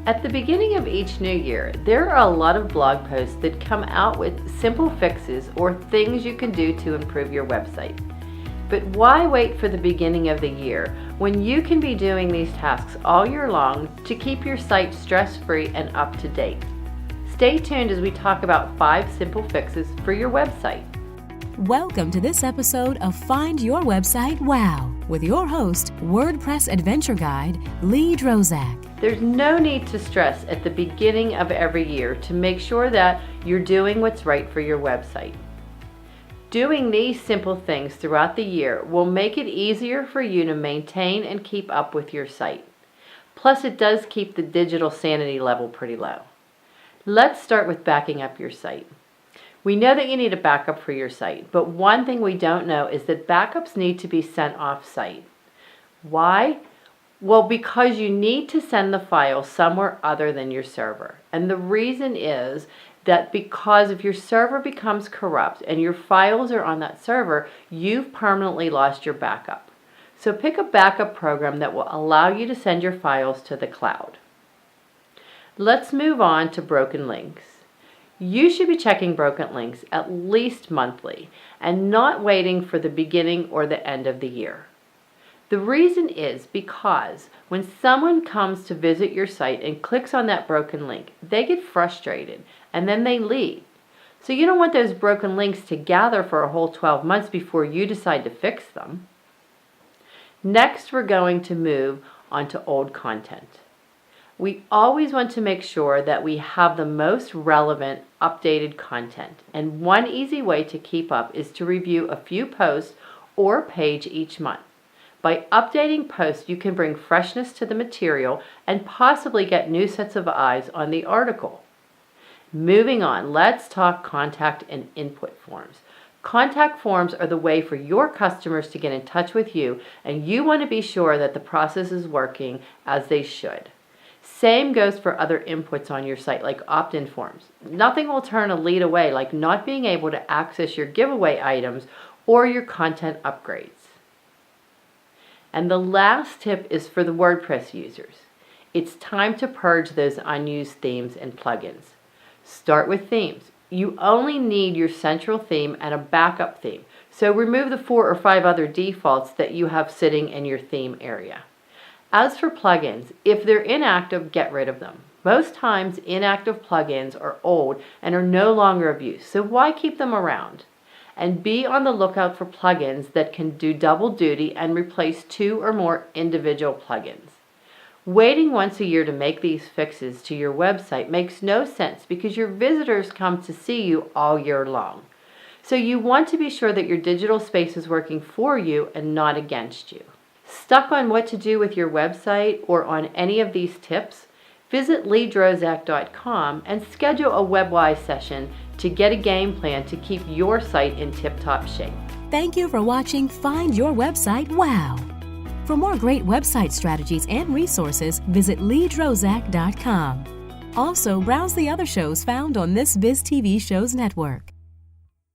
At the beginning of each new year, there are a lot of blog posts that come out with simple fixes or things you can do to improve your website. But why wait for the beginning of the year when you can be doing these tasks all year long to keep your site stress-free and up to date? Stay tuned as we talk about 5 simple fixes for your website. Welcome to this episode of Find Your Website Wow with your host, WordPress Adventure Guide, Lee Drozak. There's no need to stress at the beginning of every year to make sure that you're doing what's right for your website. Doing these simple things throughout the year will make it easier for you to maintain and keep up with your site. Plus, it does keep the digital sanity level pretty low. Let's start with backing up your site. We know that you need a backup for your site, but one thing we don't know is that backups need to be sent off-site. Why? Well, because you need to send the file somewhere other than your server. And the reason is that because if your server becomes corrupt and your files are on that server, you've permanently lost your backup. So pick a backup program that will allow you to send your files to the cloud. Let's move on to broken links. You should be checking broken links at least monthly and not waiting for the beginning or the end of the year. The reason is because when someone comes to visit your site and clicks on that broken link, they get frustrated and then they leave. So you don't want those broken links to gather for a whole 12 months before you decide to fix them. Next, we're going to move on to old content. We always want to make sure that we have the most relevant, updated content. And one easy way to keep up is to review a few posts or page each month. By updating posts, you can bring freshness to the material and possibly get new sets of eyes on the article. Moving on, let's talk contact and input forms. Contact forms are the way for your customers to get in touch with you, and you want to be sure that the process is working as they should. Same goes for other inputs on your site, like opt-in forms. Nothing will turn a lead away like not being able to access your giveaway items or your content upgrades. And the last tip is for the WordPress users. It's time to purge those unused themes and plugins. Start with themes. You only need your central theme and a backup theme. So remove the 4 or 5 other defaults that you have sitting in your theme area. As for plugins, if they're inactive, get rid of them. Most times, inactive plugins are old and are no longer of use, so why keep them around? And be on the lookout for plugins that can do double duty and replace 2 or more individual plugins. Waiting once a year to make these fixes to your website makes no sense because your visitors come to see you all year long. So you want to be sure that your digital space is working for you and not against you. Stuck on what to do with your website or on any of these tips? Visit leedrozak.com and schedule a WebWise session to get a game plan to keep your site in tip-top shape. Thank you for watching Find Your Website Wow. For more great website strategies and resources, visit leedrozak.com. Also, browse the other shows found on this Biz TV Shows network.